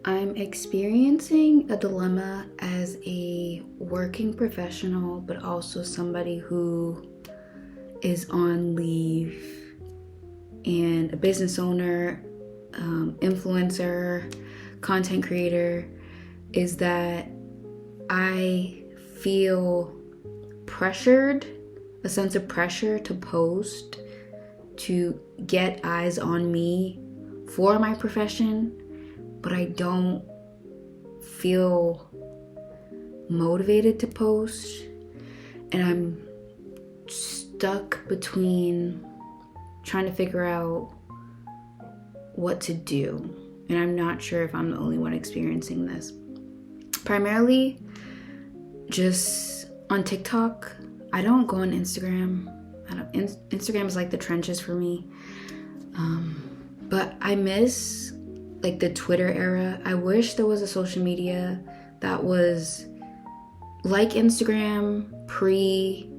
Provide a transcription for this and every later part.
I'm experiencing a dilemma as a working professional, but also somebody who is on leave and a business owner, influencer, content creator, is that I feel pressured, a sense of pressure to post, to get eyes on me for my profession, but I don't feel motivated to post, and I'm stuck between trying to figure out what to do, and I'm not sure if I'm the only one experiencing this. Primarily just on TikTok. I don't go on Instagram. Instagram is like the trenches for me, but I miss like the Twitter era. I wish there was a social media that was like Instagram pre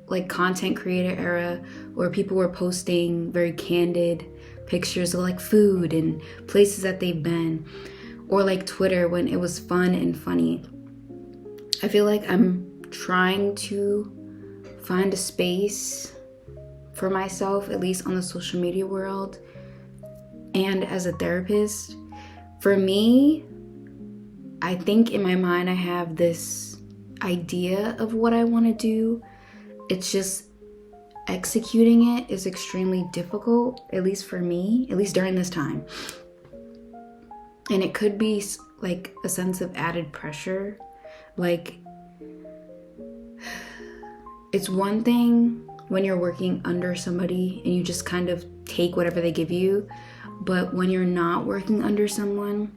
like content creator era, where people were posting very candid pictures of like food and places that they've been, or like Twitter when it was fun and funny. I feel like I'm trying to find a space for myself, at least on the social media world. And as a therapist, for me, I think in my mind I have this idea of what I want to do. It's just executing it is extremely difficult, at least for me, at least during this time. And it could be like a sense of added pressure. Like, it's one thing when you're working under somebody and you just kind of take whatever they give you. But when you're not working under someone,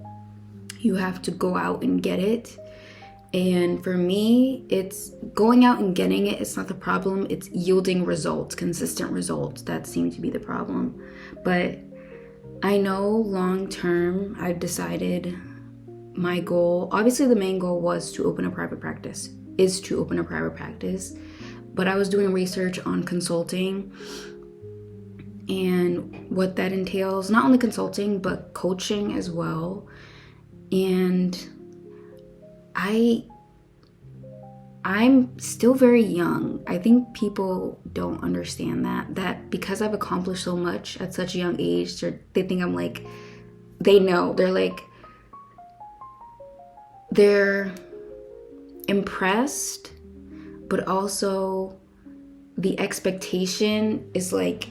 you have to go out and get it. And for me, it's going out and getting it. It's not the problem. It's yielding results, consistent results. That seems to be the problem. But I know long term, I've decided my goal, obviously the main goal was to open a private practice, But I was doing research on consulting and what that entails, not only consulting, but coaching as well. And I'm still very young. I think people don't understand that because I've accomplished so much at such a young age, they think I'm like, they know, they're impressed, but also the expectation is like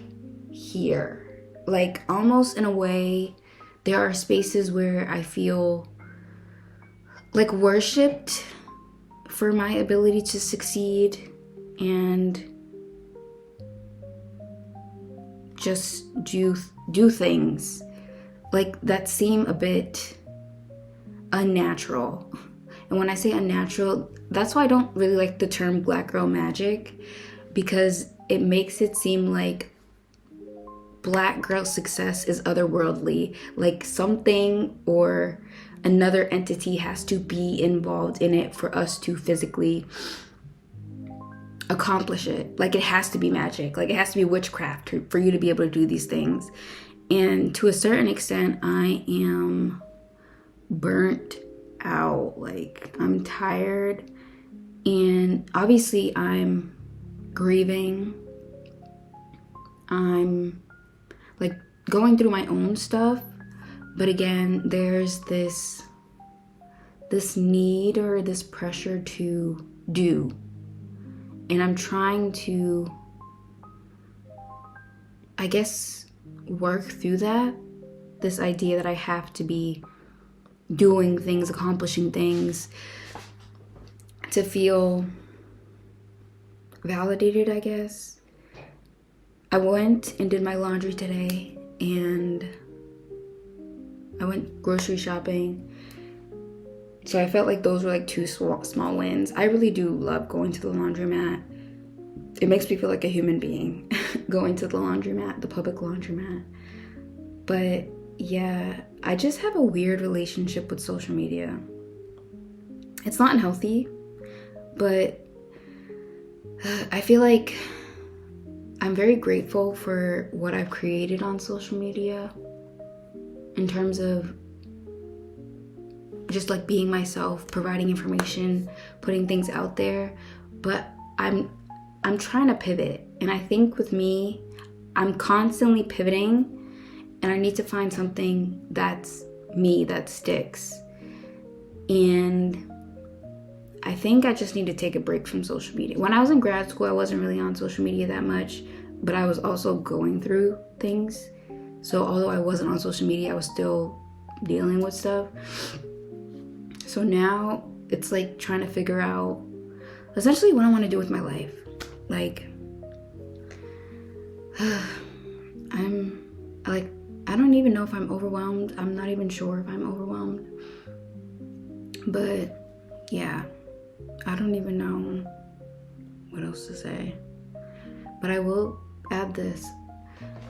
here. Like almost in a way, there are spaces where I feel like worshipped for my ability to succeed and just do things like that seem a bit unnatural. And when I say unnatural, that's why I don't really like the term black girl magic, because it makes it seem like black girl success is otherworldly, like something or another entity has to be involved in it for us to physically accomplish it. Like it has to be magic, like it has to be witchcraft for you to be able to do these things. And to a certain extent, I am burnt out. Like I'm tired, and obviously I'm grieving. I'm like going through my own stuff, but again, there's this need or this pressure to do, and I'm trying to, I guess, work through this idea that I have to be doing things, accomplishing things to feel validated, I guess. I went and did my laundry today, and I went grocery shopping. So I felt like those were like two small wins. I really do love going to the laundromat. It makes me feel like a human being going to the laundromat, the public laundromat. But yeah, I just have a weird relationship with social media. It's not unhealthy, but I feel like I'm very grateful for what I've created on social media in terms of just like being myself, providing information, putting things out there. But I'm trying to pivot. And I think with me, I'm constantly pivoting, and I need to find something that's me, that sticks. And I think I just need to take a break from social media. When I was in grad school, I wasn't really on social media that much, but I was also going through things. So although I wasn't on social media, I was still dealing with stuff. So now it's like trying to figure out essentially what I want to do with my life. Like, I don't even know if I'm overwhelmed. I'm not even sure if I'm overwhelmed. But yeah, I don't even know what else to say. But I will add this.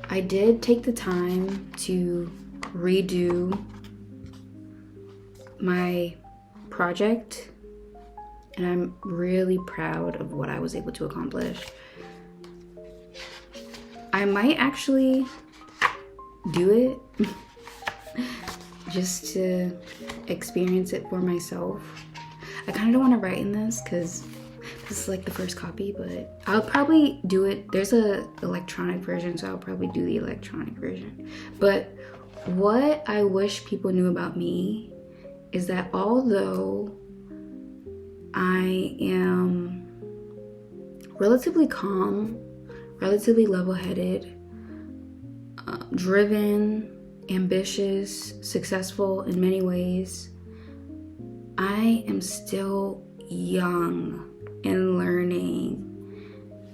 I did take the time to redo my project, and I'm really proud of what I was able to accomplish. I might actually do it just to experience it for myself. I kind of don't want to write in this because this is like the first copy, but I'll probably do it. There's a electronic version, so I'll probably do the electronic version. But what I wish people knew about me is that although I am relatively calm, relatively level-headed, driven, ambitious, successful in many ways, I am still young and learning,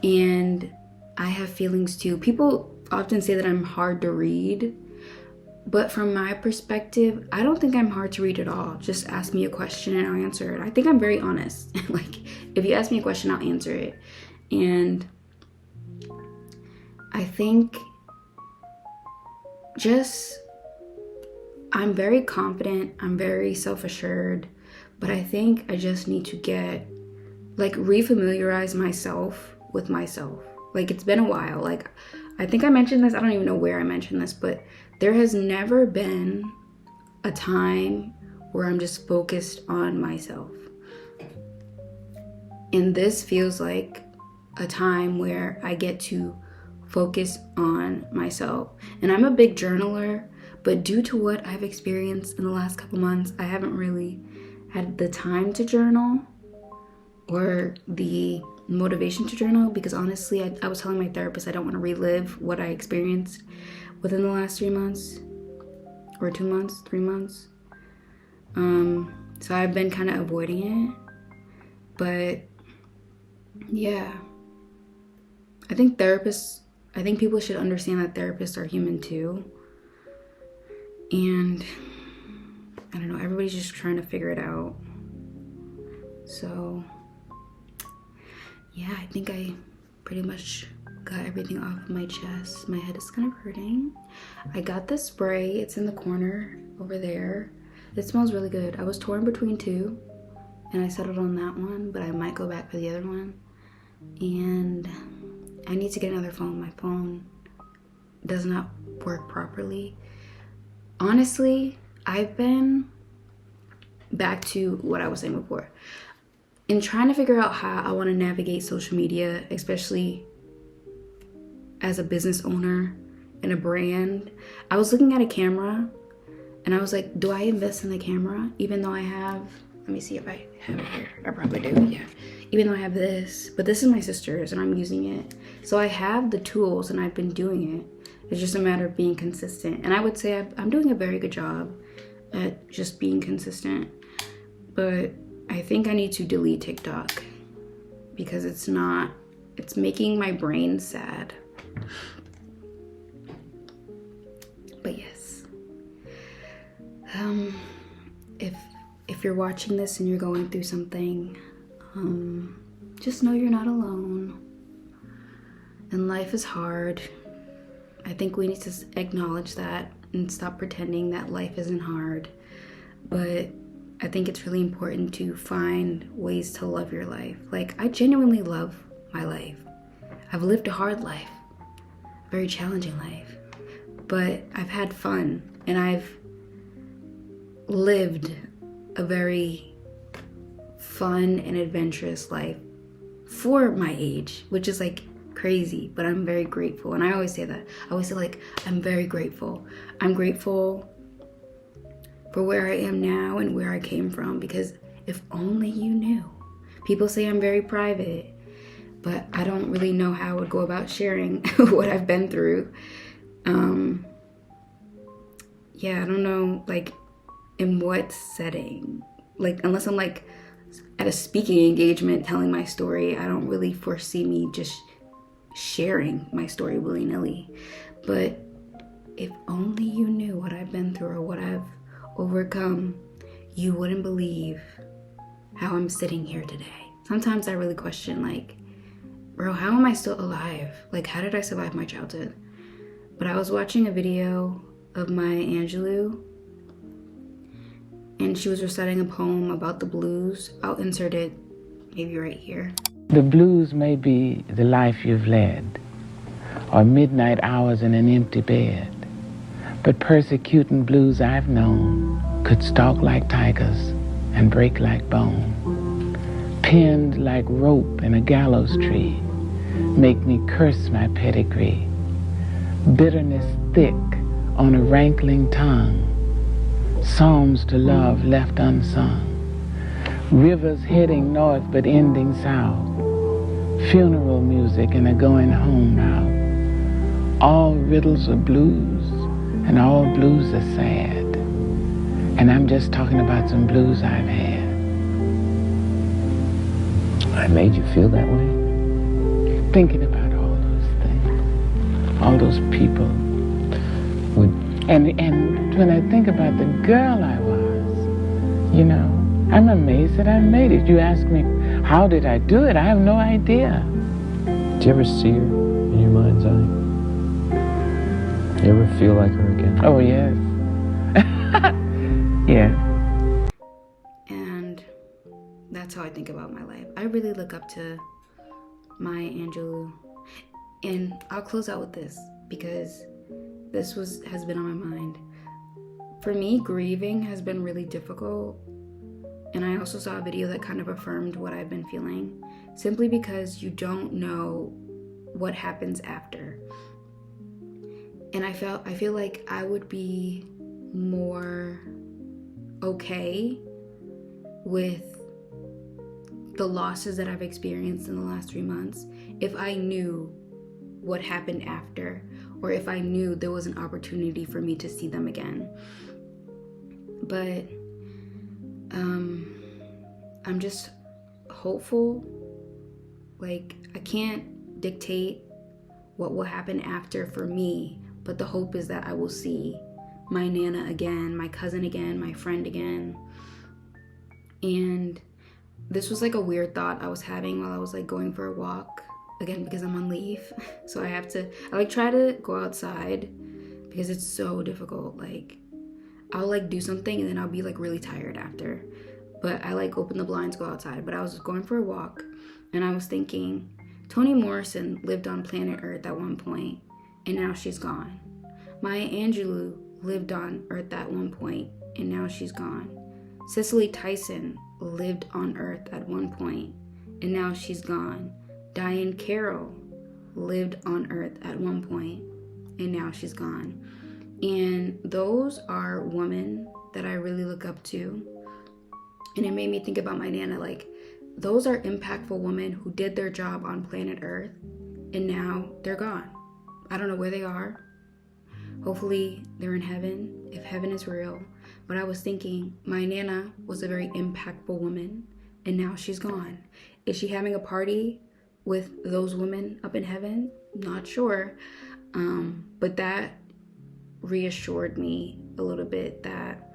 and I have feelings too. People often say that I'm hard to read, but from my perspective, I don't think I'm hard to read at all. Just ask me a question and I'll answer it. I think I'm very honest. Like, if you ask me a question, I'll answer it. And I think I'm very confident, I'm very self-assured, but I think I just need to refamiliarize myself with myself. Like, it's been a while. Like, I think I mentioned this, I don't even know where I mentioned this, but there has never been a time where I'm just focused on myself. And this feels like a time where I get to focus on myself. And I'm a big journaler, but due to what I've experienced in the last couple months, I haven't really had the time to journal or the motivation to journal, because honestly, I was telling my therapist I don't want to relive what I experienced within the last 3 months or 2 months, 3 months. So I've been kind of avoiding it. But yeah, I think people should understand that therapists are human too. And I don't know, everybody's just trying to figure it out. So yeah, I think I pretty much got everything off of my chest. My head is kind of hurting. I got this spray. It's in the corner over there. It smells really good. I was torn between two, and I settled on that one, but I might go back for the other one. And I need to get another phone. My phone does not work properly. Honestly, I've been back to what I was saying before. In trying to figure out how I want to navigate social media, especially as a business owner and a brand, I was looking at a camera and I was like, do I invest in the camera? Even though I have, let me see if I have it here. I probably do, yeah. Even though I have this, but this is my sister's and I'm using it. So I have the tools and I've been doing it. It's just a matter of being consistent. And I would say I'm doing a very good job at just being consistent. But I think I need to delete TikTok because it's making my brain sad. But yes, if you're watching this and you're going through something, just know you're not alone. And life is hard. I think we need to acknowledge that and stop pretending that life isn't hard. But I think it's really important to find ways to love your life. Like, I genuinely love my life. I've lived a hard life, a very challenging life, but I've had fun and I've lived a very fun and adventurous life for my age, which is like crazy, but I'm very grateful. And I always say that. I always say like, I'm very grateful. I'm grateful for where I am now and where I came from, because if only you knew. People say I'm very private, but I don't really know how I would go about sharing what I've been through. Yeah, I don't know, like, in what setting. Like, unless I'm like at a speaking engagement telling my story, I don't really foresee me just sharing my story willy-nilly. But if only you knew what I've been through or what I've overcome, you wouldn't believe how I'm sitting here today. Sometimes I really question, like, bro, how am I still alive? Like, how did I survive my childhood? But I was watching a video of Maya Angelou, and she was reciting a poem about the blues. I'll insert it maybe right here. The blues may be the life you've led, or midnight hours in an empty bed, but persecuting blues I've known could stalk like tigers and break like bone, pinned like rope in a gallows tree, make me curse my pedigree, bitterness thick on a rankling tongue, psalms to love left unsung, rivers heading north but ending south, funeral music and a going home mouth, all riddles are blues and all blues are sad, and I'm just talking about some blues I've had. I made you feel that way? Thinking about all those things, all those people. And when I think about the girl I was, you know, I'm amazed that I made it. You ask me, how did I do it? I have no idea. Do you ever see her in your mind's eye? You ever feel like her again? Oh, yes. Yeah. And that's how I think about my life. I really look up to Maya Angelou. And I'll close out with this, because this has been on my mind. For me, grieving has been really difficult. And I also saw a video that kind of affirmed what I've been feeling, simply because you don't know what happens after. And I feel like I would be more okay with the losses that I've experienced in the last 3 months if I knew what happened after, or if I knew there was an opportunity for me to see them again. But I'm just hopeful. Like, I can't dictate what will happen after for me, but the hope is that I will see my Nana again, my cousin again, my friend again. And this was like a weird thought I was having while I was like going for a walk, again because I'm on leave. So I like try to go outside because it's so difficult. Like, I'll like do something and then I'll be like really tired after. But I like open the blinds, go outside. But I was going for a walk and I was thinking, Toni Morrison lived on planet Earth at one point and now she's gone. Maya Angelou lived on Earth at one point and now she's gone. Cicely Tyson lived on Earth at one point and now she's gone. Diane Carroll lived on Earth at one point and now she's gone. And those are women that I really look up to. And it made me think about my Nana. Like, those are impactful women who did their job on planet Earth and now they're gone. I don't know where they are. Hopefully they're in heaven, if heaven is real. But I was thinking, my Nana was a very impactful woman and now she's gone. Is she having a party with those women up in heaven? Not sure. But that reassured me a little bit that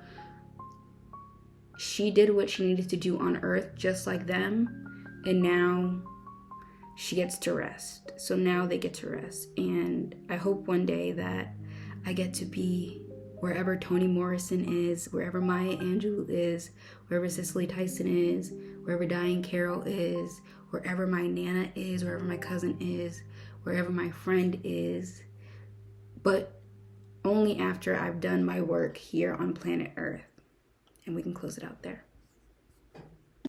she did what she needed to do on Earth just like them, and now she gets to rest. So now they get to rest, and I hope one day that I get to be wherever Toni Morrison is, wherever Maya Angelou is, wherever Cicely Tyson is, wherever Diane Carroll is, wherever my Nana is, wherever my cousin is, wherever my friend is, but only after I've done my work here on planet Earth. and we can close it out there.